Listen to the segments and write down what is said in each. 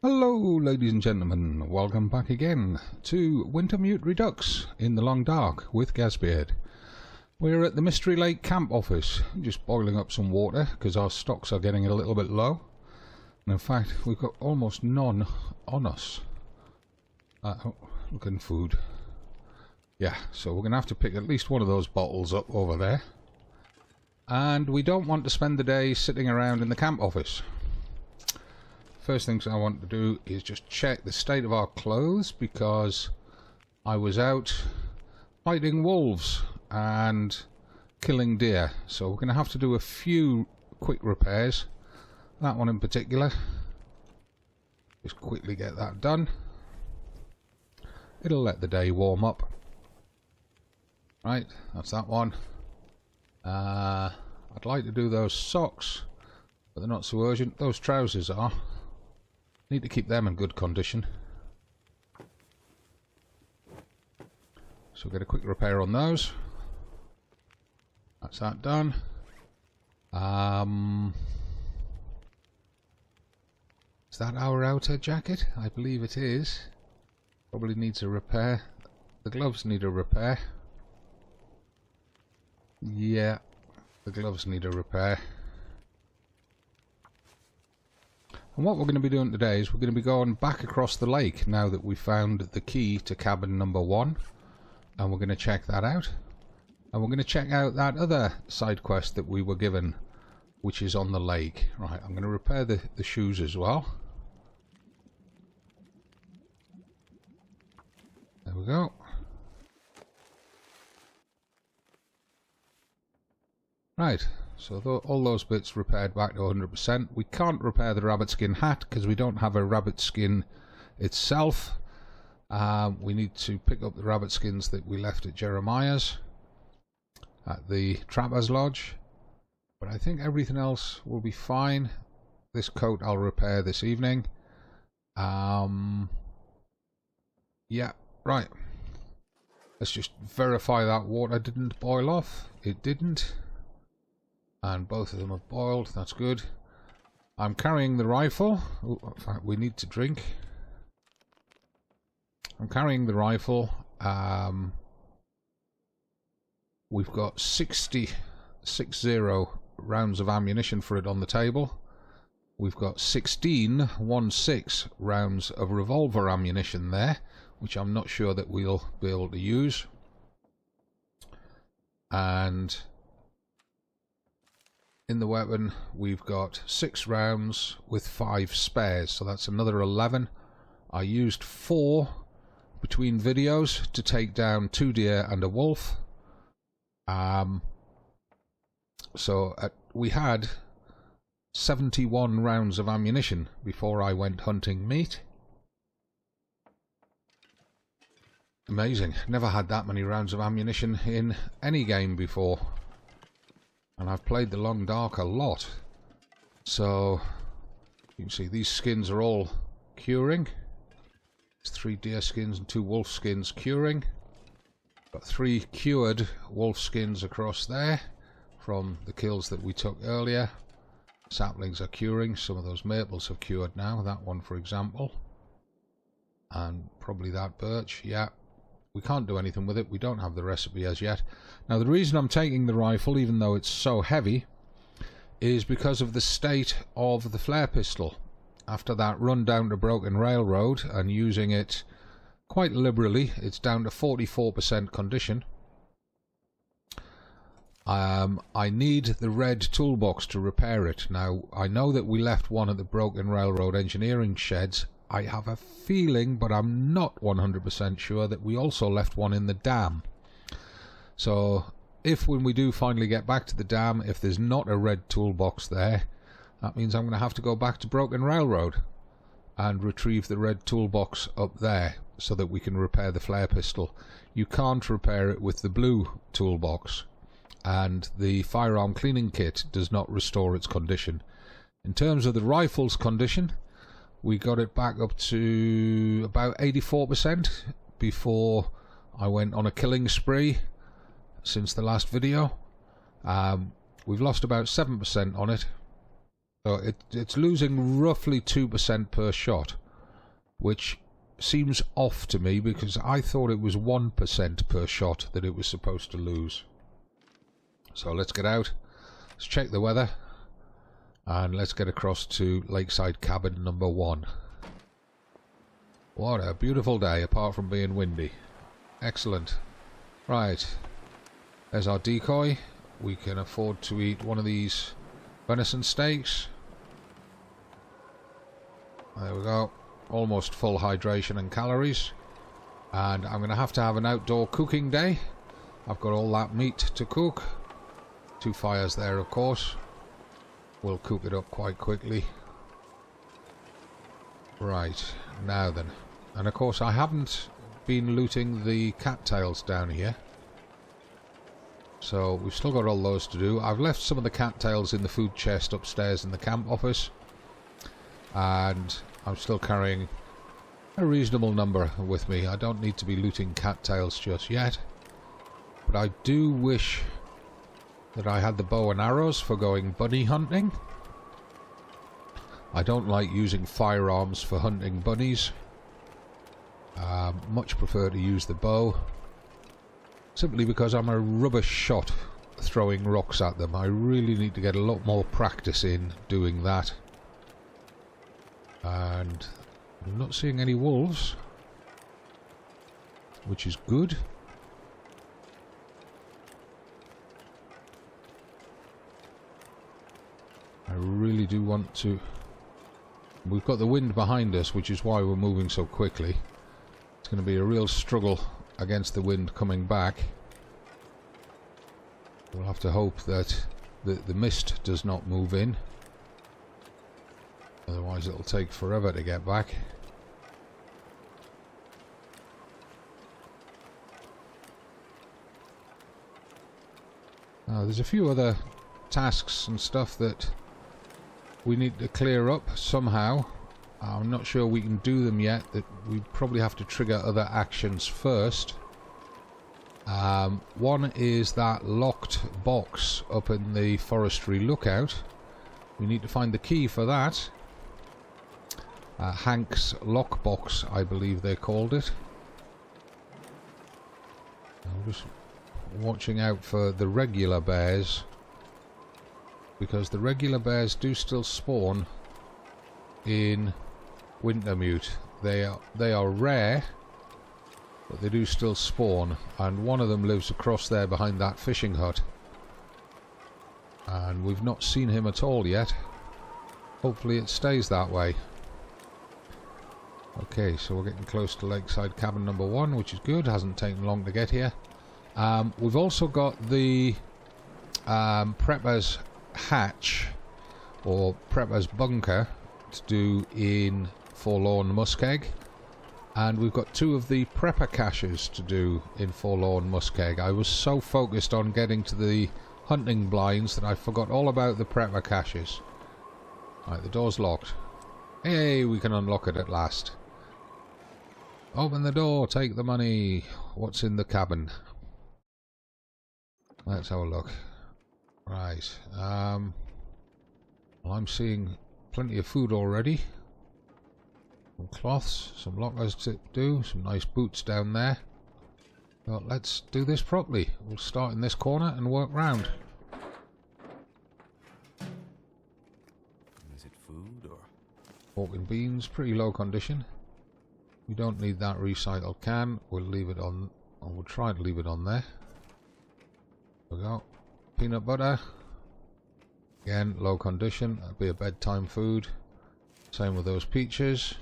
Hello ladies and gentlemen, welcome back again to Wintermute Redux in the long dark with Gazbeard. We're at the Mystery Lake camp office, just boiling up some water because our stocks are getting a little bit low. And in fact, we've got almost none on us. Looking food. Yeah, so we're going to have to pick at least one of those bottles up over there. And we don't want to spend the day sitting around in the camp office. First things I want to do is just check the state of our clothes, because I was out fighting wolves and killing deer, so we're going to have to do a few quick repairs. That one in particular, just quickly get that done. It'll let the day warm up. Right, that's that one. I'd like to do those socks, but they're not so urgent. Those trousers are. Need to keep them in good condition. So get a quick repair on those. That's that done. Is that our outer jacket? I believe it is. Probably needs a repair. The gloves need a repair. Yeah, the gloves need a repair. And what we're going to be doing today is we're going to be going back across the lake now that we've found the key to cabin number 1. And we're going to check that out. And we're going to check out that other side quest that we were given, which is on the lake. Right, I'm going to repair the shoes as well. There we go. Right. So all those bits repaired back to 100%. We can't repair the rabbit skin hat because we don't have a rabbit skin itself. We need to pick up the rabbit skins that we left at Jeremiah's at the Trapper's Lodge. But I think everything else will be fine. This coat I'll repair this evening. Yeah, right. Let's just verify that water didn't boil off. It didn't. And both of them have boiled, that's good. I'm carrying the rifle. Oh, in fact, we need to drink. I'm carrying the rifle. We've got 60 rounds of ammunition for it on the table. We've got 16 rounds of revolver ammunition there, which I'm not sure that we'll be able to use. And in the weapon, we've got 6 rounds with 5 spares, so that's another 11. I used 4 between videos to take down 2 deer and a wolf. We had 71 rounds of ammunition before I went hunting meat. Amazing. Never had that many rounds of ammunition in any game before. And I've played the Long Dark a lot. So you can see these skins are all curing. There's 3 deer skins and 2 wolf skins curing. Got 3 cured wolf skins across there from the kills that we took earlier. Saplings are curing. Some of those maples have cured now. That one, for example. And probably that birch. Yeah. We can't do anything with it. We don't have the recipe as yet. Now, the reason I'm taking the rifle, even though it's so heavy, is because of the state of the flare pistol. After that run down to Broken Railroad and using it quite liberally, it's down to 44% condition. I need the red toolbox to repair it. Now, I know that we left one at the Broken Railroad engineering sheds. I have a feeling, but I'm not 100% sure, that we also left one in the dam. So if when we do finally get back to the dam, if there's not a red toolbox there, that means I'm going to have to go back to Broken Railroad and retrieve the red toolbox up there so that we can repair the flare pistol. You can't repair it with the blue toolbox, and the firearm cleaning kit does not restore its condition. In terms of the rifle's condition, we got it back up to about 84% before I went on a killing spree since the last video. We've lost about 7% on it. So it's losing roughly 2% per shot which seems off to me because I thought it was 1% per shot that it was supposed to lose. So let's get out, let's check the weather, and let's get across to Lakeside Cabin number 1. What a beautiful day, apart from being windy. Excellent. Right, there's our decoy. We can afford to eat one of these venison steaks. There we go. Almost full hydration and calories. And I'm going to have an outdoor cooking day. I've got all that meat to cook. 2 fires there, of course. We'll cook it up quite quickly. Right, now then. And of course I haven't been looting the cattails down here. So we've still got all those to do. I've left some of the cattails in the food chest upstairs in the camp office. And I'm still carrying a reasonable number with me. I don't need to be looting cattails just yet. But I do wish that I had the bow and arrows for going bunny hunting. I don't like using firearms for hunting bunnies. Much prefer to use the bow. Simply because I'm a rubbish shot throwing rocks at them. I really need to get a lot more practice in doing that. And I'm not seeing any wolves, which is good. I really do want to... We've got the wind behind us, which is why we're moving so quickly. It's going to be a real struggle against the wind coming back. We'll have to hope that the mist does not move in. Otherwise it'll take forever to get back. There's a few other tasks and stuff that we need to clear up somehow. I'm not sure we can do them yet. That we probably have to trigger other actions first. One is that locked box up in the forestry lookout. We need to find the key for that. Hank's lockbox, I believe they called it. I'm just watching out for the regular bears, because the regular bears do still spawn in Wintermute. They are rare, but they do still spawn, and one of them lives across there behind that fishing hut, and we've not seen him at all yet. Hopefully it stays that way. Okay, so we're getting close to Lakeside Cabin number 1, which is good. Hasn't taken long to get here. We've also got the Prepper's hatch, or Prepper's bunker, to do in Forlorn Muskeg. And we've got 2 of the Prepper caches to do in Forlorn Muskeg. I was so focused on getting to the hunting blinds that I forgot all about the Prepper caches. Right, the door's locked. Hey, we can unlock it at last. Open the door, take the money. What's in the cabin? Let's have a look. Right. Well, I'm seeing plenty of food already. Some cloths, some lockers to do, some nice boots down there. Well, let's do this properly. We'll start in this corner and work round. Is it food or? Pork and beans, pretty low condition. We don't need that recycled can. We'll leave it on, or we'll try to leave it on there. There we go. Peanut butter. Again, low condition. That'll be a bedtime food. Same with those peaches.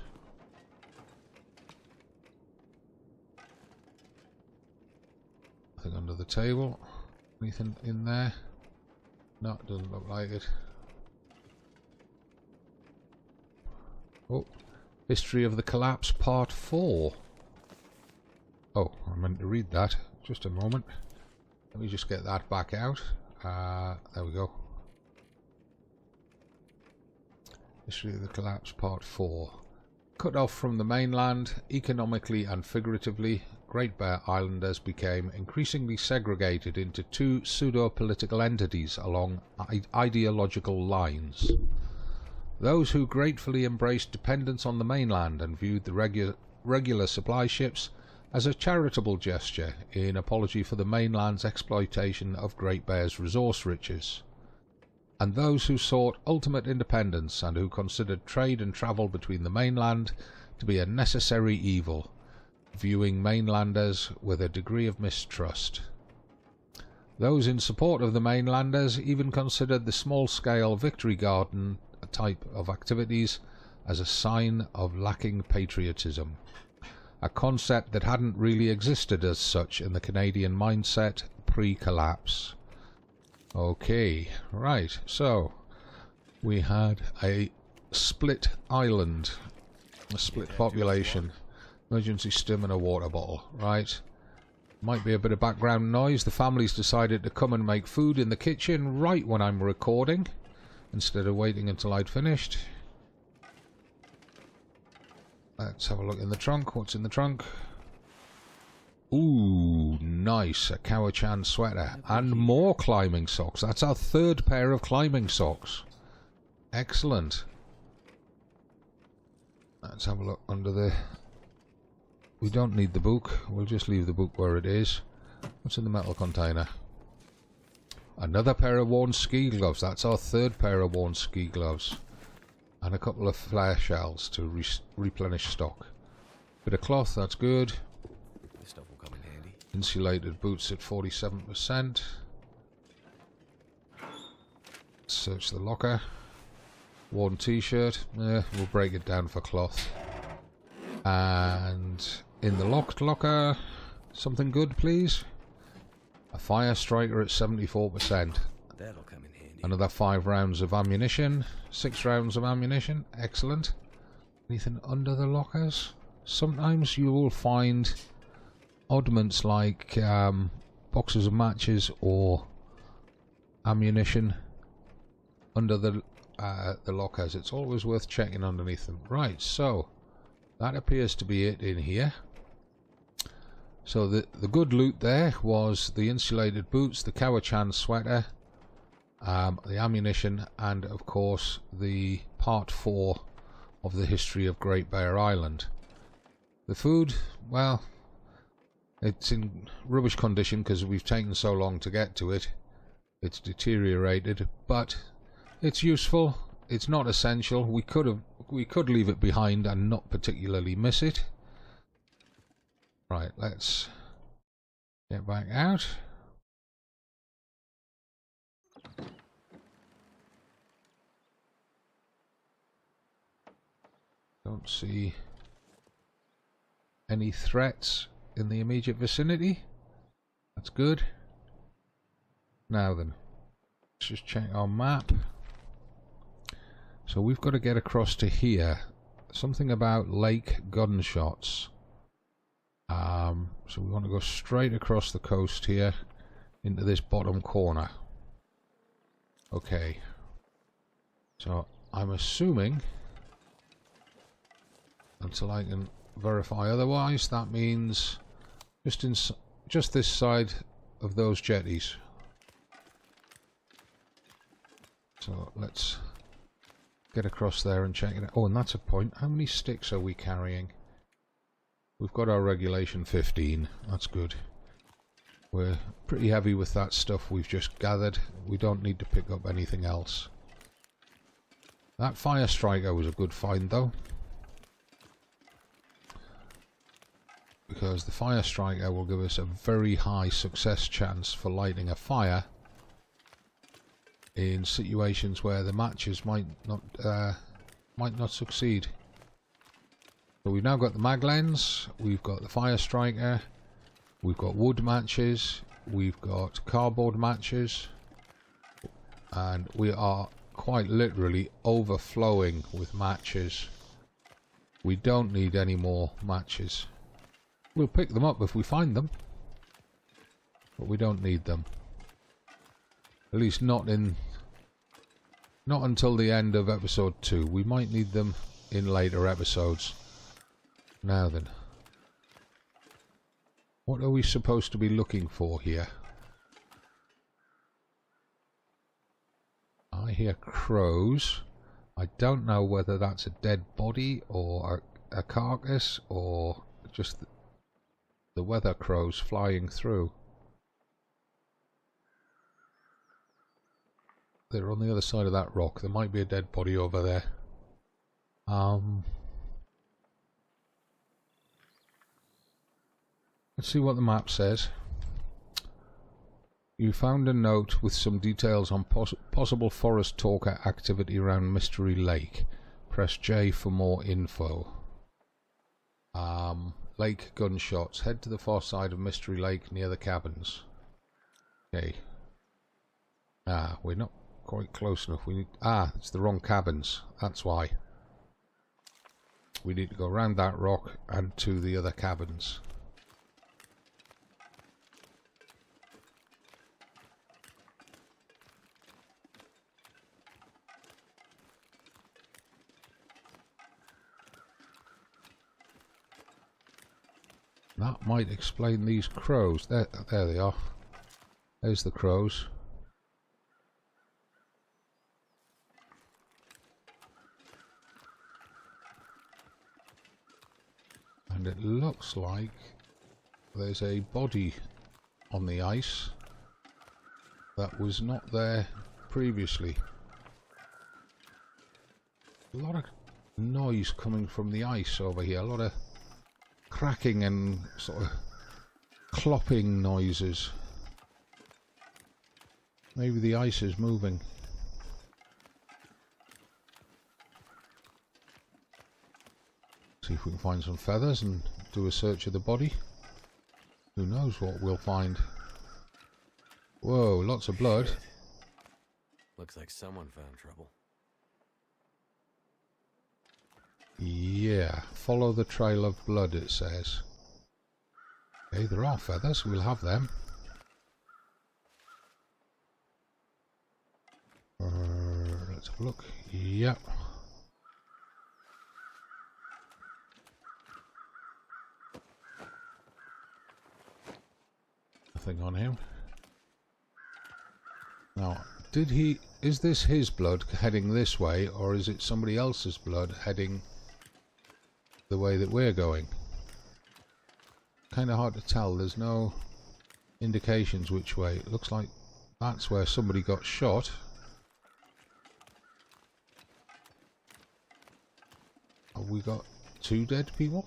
Nothing under the table. Anything in there? No, it doesn't look like it. Oh. History of the Collapse Part 4. Oh, I meant to read that. Just a moment. Let me just get that back out. There we go. History of the Collapse Part 4. Cut off from the mainland, economically and figuratively, Great Bear Islanders became increasingly segregated into 2 pseudo-political entities along ideological lines. those who gratefully embraced dependence on the mainland and viewed the regular supply ships as a charitable gesture in apology for the mainland's exploitation of Great Bear's resource riches, and those who sought ultimate independence and who considered trade and travel between the mainland to be a necessary evil, viewing mainlanders with a degree of mistrust. Those in support of the mainlanders even considered the small-scale Victory Garden type of activities as a sign of lacking patriotism, a concept that hadn't really existed as such in the Canadian mindset pre-collapse. Okay, right, so we had a split island, a split population, emergency stim and a water bottle, right. Might be a bit of background noise. The family's decided to come and make food in the kitchen right when I'm recording, instead of waiting until I'd finished. Let's have a look in the trunk. What's in the trunk? Ooh, nice. A Cowichan sweater. And more climbing socks. That's our third pair of climbing socks. Excellent. Let's have a look under the... We don't need the book. We'll just leave the book where it is. What's in the metal container? Another pair of worn ski gloves. That's our third pair of worn ski gloves. And a couple of flare shells to replenish stock. Bit of cloth, that's good. This stuff will come in handy. Insulated boots at 47%. Search the locker. Worn t-shirt. We'll break it down for cloth. And in the locked locker, something good, please. A fire striker at 74%. That'll come in handy. Another 5 rounds of ammunition. 6 rounds of ammunition. Excellent. Anything under the lockers? Sometimes you will find oddments like boxes of matches or ammunition under the lockers. It's always worth checking underneath them. Right, so that appears to be it in here. So the good loot there was the insulated boots, the Cowichan sweater, the ammunition, and of course the part 4 of the history of Great Bear Island. The food, well, it's in rubbish condition because we've taken so long to get to it. It's deteriorated, but it's useful. It's not essential. We could leave it behind and not particularly miss it. Right, let's get back out. Don't see any threats in the immediate vicinity. That's good. Now then, let's just check our map. So we've got to get across to here. Something about lake gunshots. So we want to go straight across the coast here into this bottom corner. Okay. So I'm assuming, until I can verify otherwise, that means just this side of those jetties. So let's get across there and check it out. Oh, and that's a point. How many sticks are we carrying? We've got our regulation 15. That's good. We're pretty heavy with that stuff we've just gathered. We don't need to pick up anything else. That fire striker was a good find though, because the fire striker will give us a very high success chance for lighting a fire in situations where the matches might not succeed. So we've now got the mag lens, we've got the fire striker, we've got wood matches, we've got cardboard matches, and we are quite literally overflowing with matches. We don't need any more matches. We'll pick them up if we find them, but we don't need them. At least not until the end of episode 2. We might need them in later episodes. Now then, what are we supposed to be looking for here? I hear crows. I don't know whether that's a dead body or a carcass or just the weather crows flying through. They're on the other side of that rock. There might be a dead body over there. Let's see what the map says. You found a note with some details on possible forest talker activity around Mystery Lake. Press J for more info. Lake gunshots. Head to the far side of Mystery Lake near the cabins. Okay. We're not quite close enough. We need... it's the wrong cabins. That's why. We need to go around that rock and to the other cabins. That might explain these crows. There they are. There's the crows. And it looks like there's a body on the ice that was not there previously. A lot of noise coming from the ice over here. A lot of cracking and sort of clopping noises. Maybe the ice is moving. See if we can find some feathers and do a search of the body. Who knows what we'll find. Whoa, lots of blood. Looks like someone found trouble. Yeah, follow the trail of blood, it says. Okay, there are feathers, we'll have them. Let's have a look. Yep. Nothing on him. Now, is this his blood heading this way, or is it somebody else's blood heading the way that we're going? Kind of hard to tell. There's no indications which way. It looks like that's where somebody got shot. Have we got 2 dead people?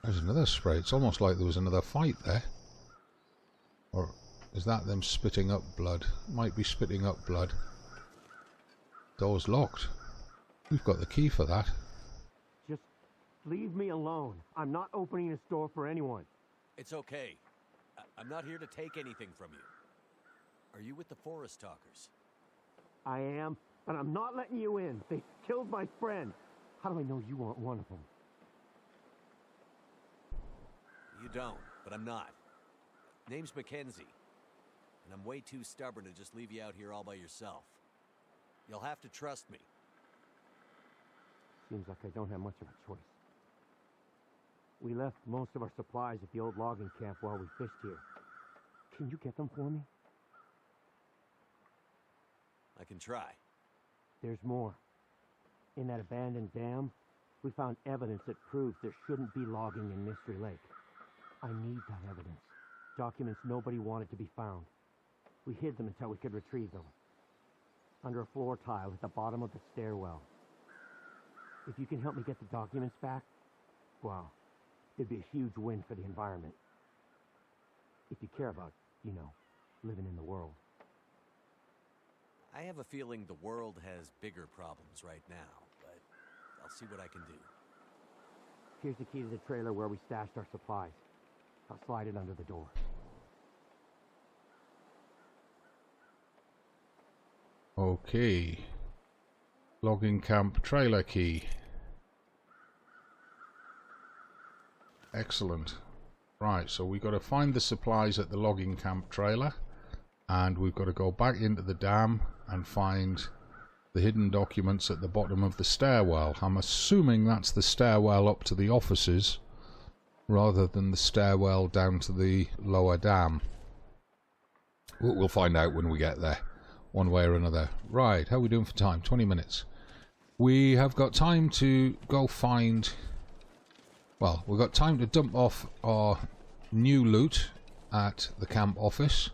There's another spray. It's almost like there was another fight there. Or is that them spitting up blood? Might be spitting up blood. Door's locked. We've got the key for that. Just leave me alone. I'm not opening this door for anyone. It's okay. I'm not here to take anything from you. Are you with the Forest Talkers? I am, but I'm not letting you in. They killed my friend. How do I know you aren't one of them? You don't, but I'm not. Name's Mackenzie. And I'm way too stubborn to just leave you out here all by yourself. You'll have to trust me. Seems like I don't have much of a choice. We left most of our supplies at the old logging camp while we fished here. Can you get them for me? I can try. There's more. In that abandoned dam, we found evidence that proves there shouldn't be logging in Mystery Lake. I need that evidence. Documents nobody wanted to be found. We hid them until we could retrieve them. Under a floor tile at the bottom of the stairwell. If you can help me get the documents back, well, it'd be a huge win for the environment. If you care about, you know, living in the world. I have a feeling the world has bigger problems right now, but I'll see what I can do. Here's the key to the trailer where we stashed our supplies. I'll slide it under the door. Okay. Logging camp trailer key. Excellent. Right, so we've got to find the supplies at the logging camp trailer, and we've got to go back into the dam and find the hidden documents at the bottom of the stairwell. I'm assuming that's the stairwell up to the offices rather than the stairwell down to the lower dam. We'll find out when we get there, one way or another. Right, how are we doing for time? 20 minutes. We have got time to go find... Well, we've got time to dump off our new loot at the camp office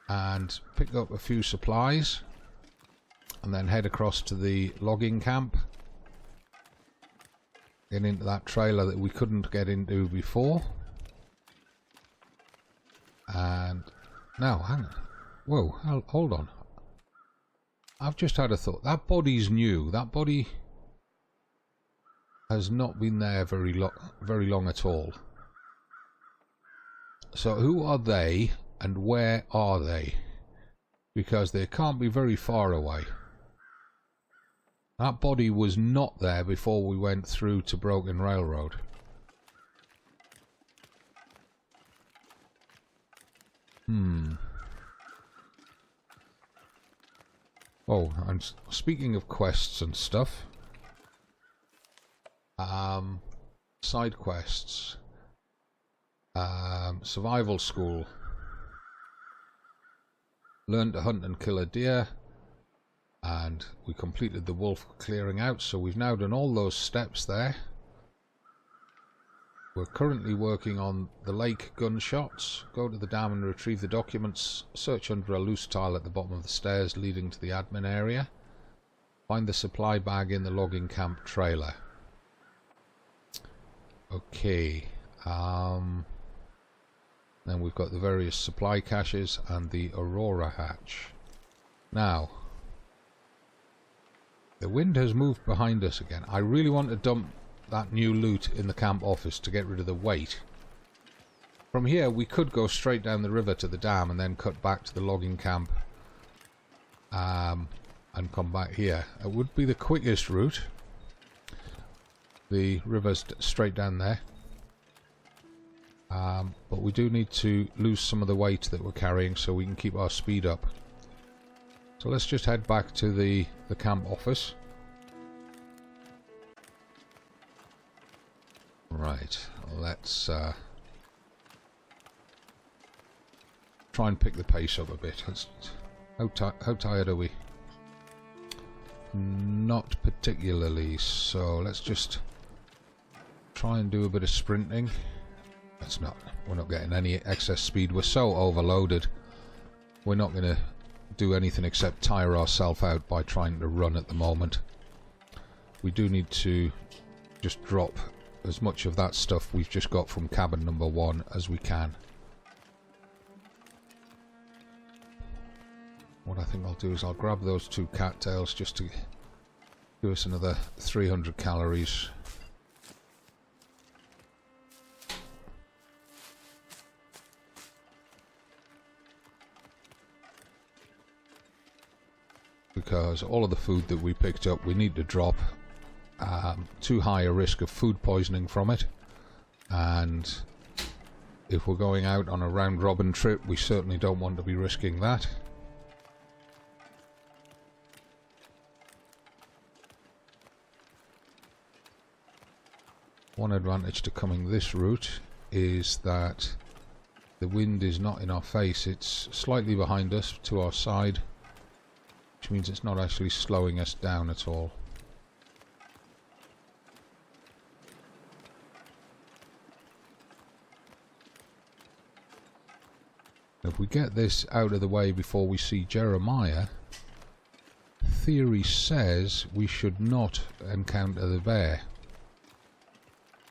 and pick up a few supplies and then head across to the logging camp. Get into that trailer that we couldn't get into before. And now, hang on. Whoa, hold on. I've just had a thought. That body's new. That body has not been there very long at all. So who are they and where are they? Because they can't be very far away. That body was not there before we went through to Broken Railroad. Oh, and speaking of quests and stuff, side quests, survival school, learn to hunt and kill a deer, and we completed the wolf clearing out, so we've now done all those steps there. We're currently working on the lake gunshots. Go to the dam and retrieve the documents. Search under a loose tile at the bottom of the stairs leading to the admin area. Find the supply bag in the logging camp trailer. Okay. Then we've got the various supply caches and the Aurora hatch. Now, the wind has moved behind us again. I really want to dump that new loot in the camp office to get rid of the weight. From here we could go straight down the river to the dam and then cut back to the logging camp and come back here. It would be the quickest route. The river's straight down there. But we do need to lose some of the weight that we're carrying so we can keep our speed up. So let's just head back to the camp office. Right, let's try and pick the pace up a bit. How tired are we? Not particularly, so let's just try and do a bit of sprinting. We're not getting any excess speed. We're so overloaded. We're not going to do anything except tire ourselves out by trying to run at the moment. We do need to just drop as much of that stuff we've just got from cabin number 1 as we can. What I think I'll do is I'll grab those 2 cattails just to give us another 300 calories. Because all of the food that we picked up we need to drop. Too high a risk of food poisoning from it, and if we're going out on a round-robin trip we certainly don't want to be risking that. One advantage to coming this route is that the wind is not in our face, it's slightly behind us to our side, which means it's not actually slowing us down at all. If we get this out of the way before we see Jeremiah, theory says we should not encounter the bear,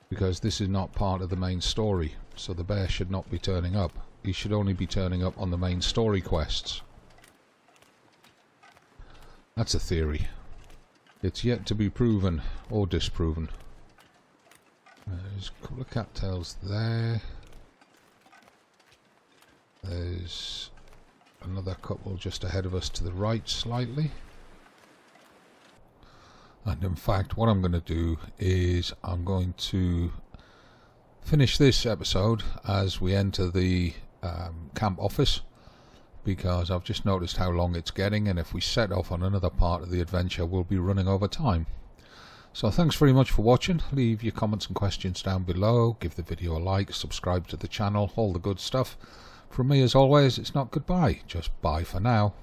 because this is not part of the main story, so the bear should not be turning up. He should only be turning up on the main story quests. That's a theory. It's yet to be proven or disproven. There's a couple of cattails there. There's another couple just ahead of us to the right slightly. And in fact what I'm going to do is I'm going to finish this episode as we enter the camp office, because I've just noticed how long it's getting, and if we set off on another part of the adventure we'll be running over time. So thanks very much for watching. Leave your comments and questions down below, give the video a like, subscribe to the channel, all the good stuff. from me as always, it's not goodbye, just bye for now.